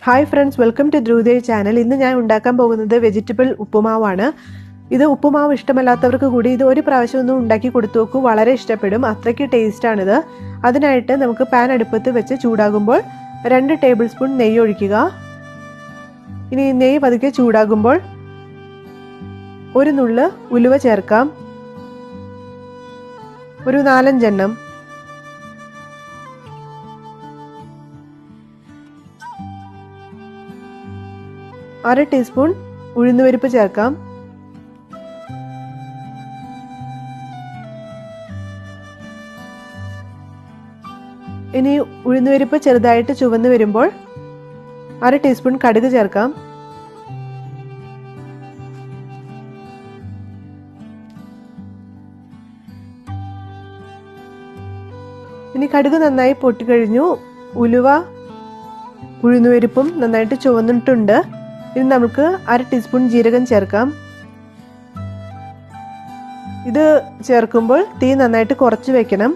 Hi friends, welcome to Dhruvadev channel. ഇന്ന് ഞാൻ ഉണ്ടാക്കാൻ പോകുന്നത് വെജിറ്റബിൾ ഉപ്പുമാവാണ്. ഇത് ഉപ്പുമാവ് ഇഷ്ടമല്ലാത്തവർക്ക് കൂടി ഇത് ഒരു പ്രാവശ്യം ഒന്ന് ഉണ്ടാക്കി കൊടുത്തു നോക്കൂ, വളരെ ഇഷ്ടപ്പെടും. അത്രയ്ക്ക് ടേസ്റ്റാണിത്. അതിനായിട്ട് നമുക്ക് പാൻ അടുപ്പത്ത് വെച്ച് ചൂടാകുമ്പോൾ 2 ടേബിൾ സ്പൂൺ നെയ്യ് ഒഴിക്കുക. ഇനി നെയ്യ് പതുക്കെ ചൂടാകുമ്പോൾ ഒരു നുള്ള് ഉലുവ ചേർക്കാം, ഒരു 4-5 എണ്ണം. അര ടീസ്പൂൺ ഉഴുന്നുപരിപ്പ് ചേർക്കാം. ഇനി ഉഴുന്നുപരിപ്പ് ചെറുതായിട്ട് ചുവന്ന് വരുമ്പോൾ അര ടീസ്പൂൺ കടുക് ചേർക്കാം. ഇനി കടുക് നന്നായി പൊട്ടിക്കഴിഞ്ഞു. ഉലുവ ഉഴുന്നുപരിപ്പും നന്നായിട്ട് ചുവന്നിട്ടുണ്ട്. ഇനി നമുക്ക് അര ടീസ്പൂൺ ജീരകം ചേർക്കാം. ഇത് ചേർക്കുമ്പോൾ തീ നന്നായിട്ട് കുറച്ച് വെക്കണം,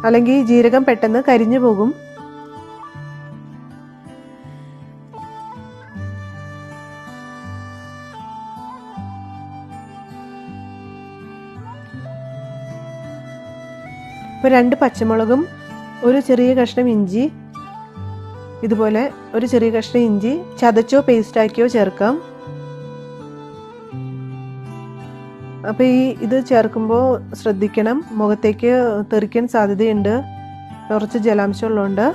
അല്ലെങ്കിൽ ജീരകം പെട്ടെന്ന് കരിഞ്ഞു പോകും. ഇപ്പോൾ 2 പച്ചമുളകും ഒരു ചെറിയ കഷ്ണം ഇഞ്ചി, ഇതുപോലെ ഒരു ചെറിയ കഷ്ണം ഇഞ്ചി ചതച്ചോ പേസ്റ്റാക്കിയോ ചേർക്കാം. അപ്പോൾ ഇത് ചേർക്കുമ്പോൾ ശ്രദ്ധിക്കണം, മുഖത്തേക്ക് തെറിക്കാൻ സാധ്യതയുണ്ട്, കുറച്ച് ജലാംശം ഉള്ളതുകൊണ്ട്.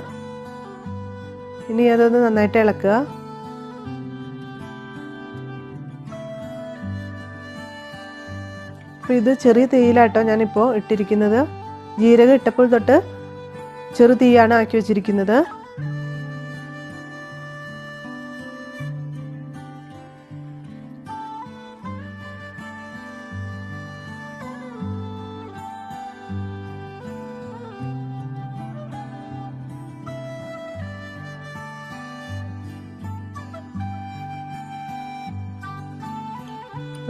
ഇനി അതൊന്ന് നന്നായിട്ട് ഇളക്കുക. അപ്പോൾ ഇത് ചെറിയ തീയിലാട്ടോ ഞാനിപ്പോൾ ഇട്ടിരിക്കുന്നത്. ജീരകം ഇട്ടപ്പോൾ തൊട്ട് ചെറു തീയാണ് ആക്കി വെച്ചിരിക്കുന്നത്.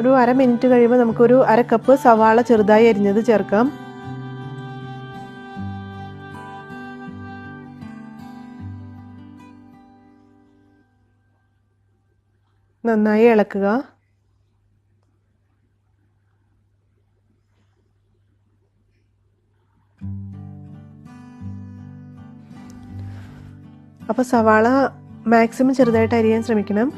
ഒരു അര മിനിറ്റ് കഴിയുമ്പോൾ നമുക്കൊരു അര കപ്പ് സവാള ചെറുതായി അരിഞ്ഞത് ചേർക്കാം. നന്നായി ഇളക്കുക. അപ്പോൾ സവാള മാക്സിമം ചെറുതായിട്ട് അരിയാൻ ശ്രമിക്കണം.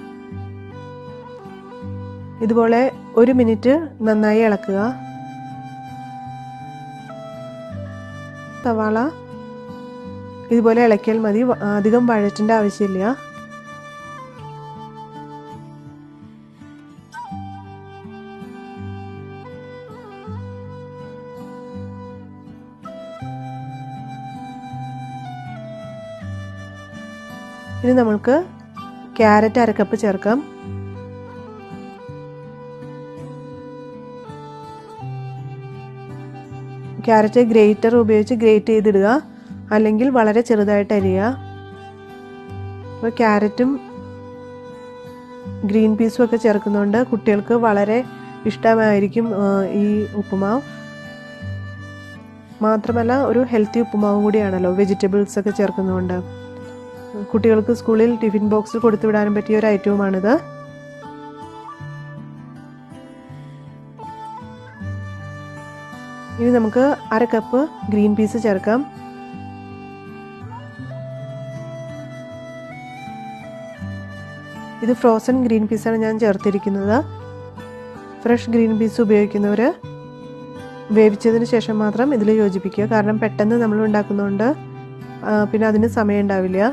ഇതുപോലെ 1 മിനിറ്റ് നന്നായി ഇളക്കുക. സവാള ഇതുപോലെ ഇളക്കിയാൽ മതി, അധികം വഴറ്റേണ്ട ആവശ്യമില്ല. ഇനി നമുക്ക് ക്യാരറ്റ് അര കപ്പ് ചേർക്കാം. ക്യാരറ്റ് ഗ്രേറ്റർ ഉപയോഗിച്ച് ഗ്രേറ്റ് ചെയ്തിടുക, അല്ലെങ്കിൽ വളരെ ചെറുതായിട്ട് അരിയുക. അപ്പോൾ ക്യാരറ്റും ഗ്രീൻ പീസും ഒക്കെ ചേർക്കുന്നതുകൊണ്ട് കുട്ടികൾക്ക് വളരെ ഇഷ്ടമായിരിക്കും ഈ ഉപ്പുമാവ്. മാത്രമല്ല ഒരു ഹെൽത്തി ഉപ്പുമാവും കൂടിയാണല്ലോ, വെജിറ്റബിൾസ് ഒക്കെ ചേർക്കുന്നതുകൊണ്ട്. കുട്ടികൾക്ക് സ്കൂളിൽ ടിഫിൻ ബോക്സിൽ കൊടുത്തു വിടാനും പറ്റിയ ഒരു ഐറ്റവുമാണിത്. ഇനി നമുക്ക് അര കപ്പ് ഗ്രീൻ പീസ് ചേർക്കാം. ഇത് ഫ്രോസൺ ഗ്രീൻ പീസാണ് ഞാൻ ചേർത്തിരിക്കുന്നത്. ഫ്രഷ് ഗ്രീൻ പീസ് ഉപയോഗിക്കുന്നവർ വേവിച്ചതിന് ശേഷം മാത്രം ഇതിൽ യോജിപ്പിക്കുക, കാരണം പെട്ടെന്ന് നമ്മൾ ഉണ്ടാക്കുന്നതുകൊണ്ട് പിന്നെ അതിന് സമയം ഉണ്ടാവില്ല.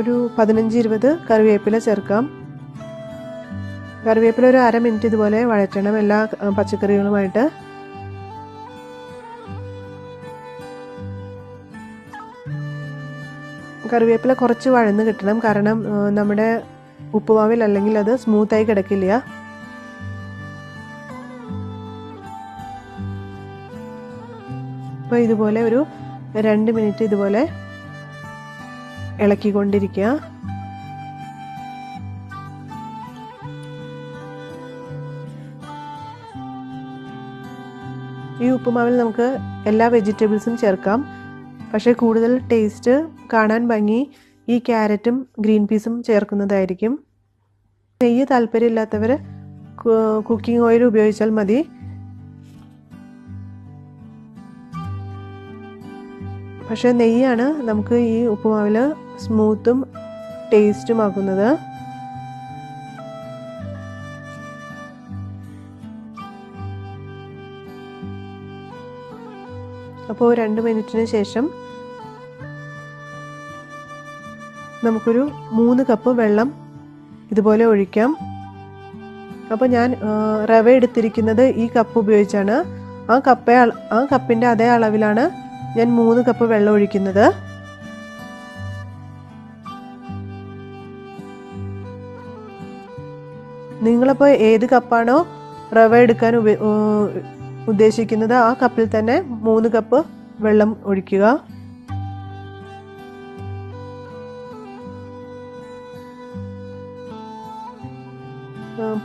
ഒരു 15-20 കറിവേപ്പില ചേർക്കാം. കറിവേപ്പില ഒരു അര മിനിറ്റ് ഇതുപോലെ വഴറ്റണം എല്ലാ പച്ചക്കറികളുമായിട്ട്. കറിവേപ്പില കുറച്ച് വഴന്ന് കിട്ടണം, കാരണം നമ്മുടെ ഉപ്പുമാവിൽ അല്ലെങ്കിൽ അത് സ്മൂത്തായി കിടക്കില്ല. അപ്പോൾ ഇതുപോലെ ഒരു 2 മിനിറ്റ് ഇതുപോലെ ഇളക്കിക്കൊണ്ടിരിക്കുക. ഈ ഉപ്പുമാവിൽ നമുക്ക് എല്ലാ വെജിറ്റബിൾസും ചേർക്കാം. പക്ഷേ കൂടുതൽ ടേസ്റ്റ്, കാണാൻ ഭംഗി ഈ ക്യാരറ്റും ഗ്രീൻ പീസും ചേർക്കുന്നതായിരിക്കും. നെയ്യ് താല്പര്യമില്ലാത്തവർ കുക്കിംഗ് ഓയിൽ ഉപയോഗിച്ചാൽ മതി. പക്ഷേ നെയ്യാണ് നമുക്ക് ഈ ഉപ്പുമാവിൽ സ്മൂത്തും ടേസ്റ്റും ആക്കുന്നത്. അപ്പോൾ 2 മിനിറ്റിന് ശേഷം നമുക്കൊരു 3 കപ്പ് വെള്ളം ഇതുപോലെ ഒഴിക്കാം. അപ്പോൾ ഞാൻ റവ എടുത്തിരിക്കുന്നത് ഈ കപ്പ് ഉപയോഗിച്ചാണ്. ആ കപ്പിൻ്റെ അതേ അളവിലാണ് ഞാൻ 3 കപ്പ് വെള്ളം ഒഴിക്കുന്നത്. നിങ്ങളിപ്പോൾ ഏത് കപ്പാണോ റവ എടുക്കാൻ ഉദ്ദേശിക്കുന്നത് ആ കപ്പിൽ തന്നെ 3 കപ്പ് വെള്ളം ഒഴിക്കുക.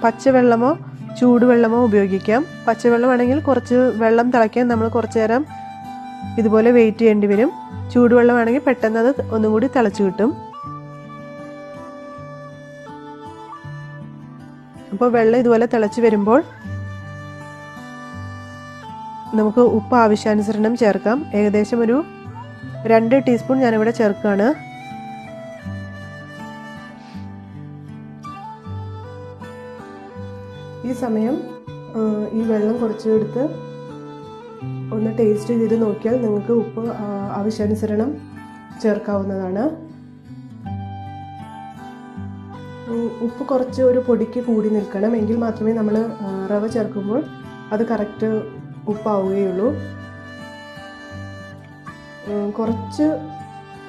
പച്ചവെള്ളമോ ചൂടുവെള്ളമോ ഉപയോഗിക്കാം. പച്ചവെള്ളമാണെങ്കിൽ കുറച്ച് വെള്ളം തിളയ്ക്കാൻ നമ്മൾ കുറച്ച് നേരം ഇതുപോലെ വെയിറ്റ് ചെയ്യേണ്ടി വരും. ചൂടുവെള്ളമാണെങ്കിൽ പെട്ടെന്ന് അത് ഒന്നും കൂടി തിളച്ച് കിട്ടും. അപ്പോൾ വെള്ളം ഇതുപോലെ തിളച്ച് വരുമ്പോൾ നമുക്ക് ഉപ്പ് ആവശ്യാനുസരണം ചേർക്കാം. ഏകദേശം ഒരു 2 ടീസ്പൂൺ ഞാനിവിടെ ചേർക്കുകയാണ്. ഈ സമയം ഈ വെള്ളം കുറച്ച് എടുത്ത് ഒന്ന് ടേസ്റ്റ് ചെയ്ത് നോക്കിയാൽ നിങ്ങൾക്ക് ഉപ്പ് ആവശ്യാനുസരണം ചേർക്കാവുന്നതാണ്. ഉപ്പ് കുറച്ച് ഒരു പൊടിക്ക് കൂടി നിൽക്കണം, എങ്കിൽ മാത്രമേ നമ്മൾ റവ ചേർക്കുമ്പോൾ അത് കറക്റ്റ് ഉപ്പാവുകയുള്ളൂ. കുറച്ച്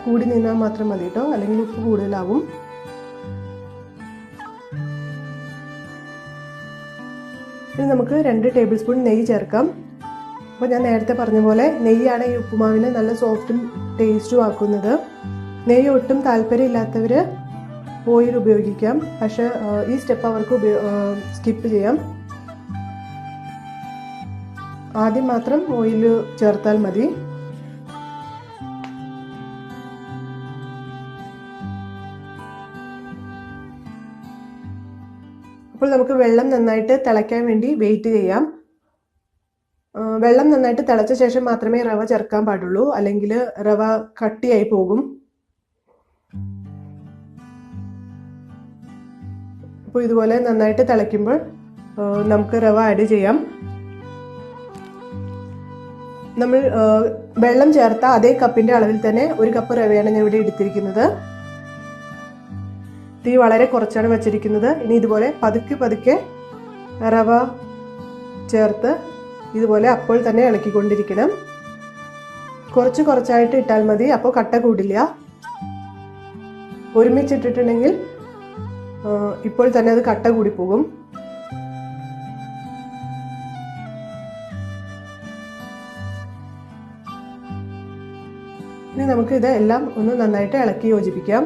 കൂടി നിന്നാൽ മാത്രം മതി കേട്ടോ, അല്ലെങ്കിൽ ഉപ്പ് കൂടുതലാവും. ഇനി നമുക്ക് 2 ടേബിൾ സ്പൂൺ നെയ്യ് ചേർക്കാം. അപ്പോൾ ഞാൻ നേരത്തെ പറഞ്ഞ പോലെ നെയ്യാണ് ഈ ഉപ്പുമാവിന് നല്ല സോഫ്റ്റും ടേസ്റ്റും ആക്കുന്നത്. നെയ്യ് ഒട്ടും താല്പര്യമില്ലാത്തവർ ഓയിൽ ഉപയോഗിക്കാം. പക്ഷേ ഈ സ്റ്റെപ്പ് അവർക്ക് സ്കിപ്പ് ചെയ്യാം. ആദ്യം മാത്രം ഓയിൽ ചേർത്താൽ മതി. അപ്പോൾ നമുക്ക് വെള്ളം നന്നായിട്ട് തിളയ്ക്കാൻ വേണ്ടി വെയിറ്റ് ചെയ്യാം. വെള്ളം നന്നായിട്ട് തിളച്ച ശേഷം മാത്രമേ റവ ചേർക്കാൻ പാടുള്ളൂ, അല്ലെങ്കിൽ റവ കട്ടിയായി പോകും. അപ്പോൾ ഇതുപോലെ നന്നായിട്ട് തിളയ്ക്കുമ്പോൾ നമുക്ക് റവ ആഡ് ചെയ്യാം. നമ്മൾ വെള്ളം ചേർത്ത അതേ കപ്പിൻ്റെ അളവിൽ തന്നെ 1 കപ്പ് റവയാണ് ഞാൻ ഇവിടെ എടുത്തിരിക്കുന്നത്. തീ വളരെ കുറച്ചാണ് വച്ചിരിക്കുന്നത്. ഇനി ഇതുപോലെ പതുക്കെ റവ ചേർത്ത് ഇതുപോലെ അപ്പോൾ തന്നെ ഇളക്കിക്കൊണ്ടിരിക്കണം. കുറച്ചായിട്ട് ഇട്ടാൽ മതി, അപ്പോൾ കട്ട കൂടില്ല. ഒരുമിച്ചിട്ടിട്ടുണ്ടെങ്കിൽ ഇപ്പോൾ തന്നെ അത് കട്ട കൂടി പോകും. ഇനി നമുക്ക് ഇത് എല്ലാം ഒന്ന് നന്നായിട്ട് ഇളക്കി യോജിപ്പിക്കാം.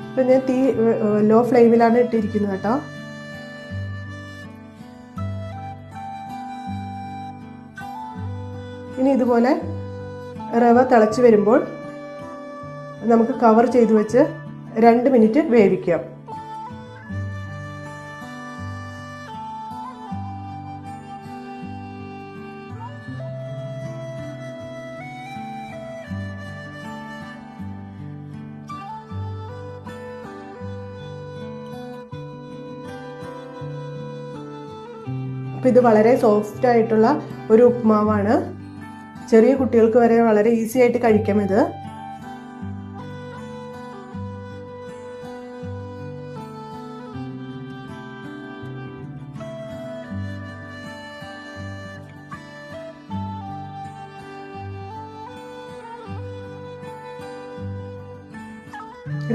ഇപ്പം ഞാൻ തീ ലോ ഫ്ലെയിമിലാണ് ഇട്ടിരിക്കുന്നത് കേട്ടോ. ഇനി ഇതുപോലെ റവ തിളച്ച് വരുമ്പോൾ നമുക്ക് കവർ ചെയ്ത് വെച്ച് 2 മിനിറ്റ് വേവിക്കാം. അപ്പോൾ ഇത് വളരെ സോഫ്റ്റ് ആയിട്ടുള്ള ഒരു ഉപ്പുമാവാണ്. ചെറിയ കുട്ടികൾക്ക് വരെ വളരെ ഈസി ആയിട്ട് കഴിക്കാം ഇത്.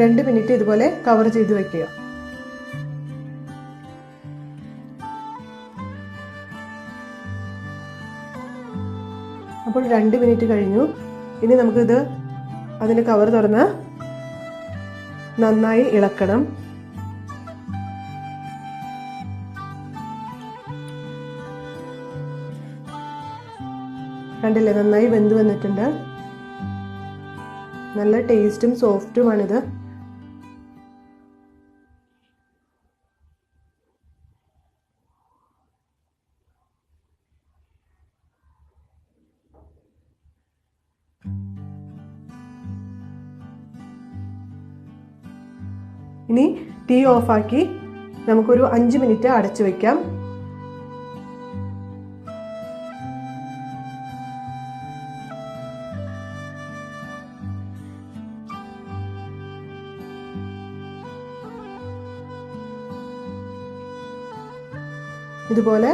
രണ്ട് മിനിറ്റ് ഇതുപോലെ കവർ ചെയ്ത് വെക്കുക. അപ്പോൾ ഇപ്പോൾ 2 മിനിറ്റ് കഴിഞ്ഞു. ഇനി നമുക്കിത് അതിൻ്റെ കവർ തുറന്ന് നന്നായി ഇളക്കണം. കണ്ടില്ലേ, നന്നായി വെന്ത് വന്നിട്ടുണ്ട്. നല്ല ടേസ്റ്റും സോഫ്റ്റുമാണിത്. ഇനി തീ ഓഫാക്കി നമുക്കൊരു 5 മിനിറ്റ് അടച്ചു വെക്കാം. ഇതുപോലെ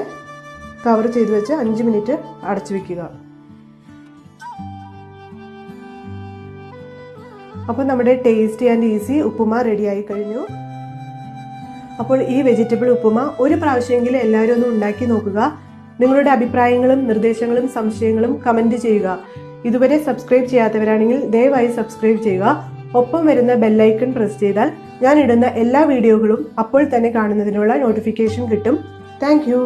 കവർ ചെയ്ത് വെച്ച് 5 മിനിറ്റ് അടച്ചു വെക്കുക. അപ്പോൾ നമ്മുടെ ടേസ്റ്റി ആൻഡ് ഈസി ഉപ്പുമാ റെഡിയായി കഴിഞ്ഞു. അപ്പോൾ ഈ വെജിറ്റബിൾ ഉപ്പുമാ ഒരു പ്രാവശ്യമെങ്കിലും എല്ലാവരും ഒന്ന് ഉണ്ടാക്കി നോക്കുക. നിങ്ങളുടെ അഭിപ്രായങ്ങളും നിർദ്ദേശങ്ങളും സംശയങ്ങളും കമൻറ്റ് ചെയ്യുക. ഇതുവരെ സബ്സ്ക്രൈബ് ചെയ്യാത്തവരാണെങ്കിൽ ദയവായി സബ്സ്ക്രൈബ് ചെയ്യുക. ഒപ്പം വരുന്ന ബെല്ലൈക്കൺ പ്രസ് ചെയ്താൽ ഞാൻ ഇടുന്ന എല്ലാ വീഡിയോകളും അപ്പോൾ തന്നെ കാണുന്നതിനുള്ള നോട്ടിഫിക്കേഷൻ കിട്ടും. Thank you.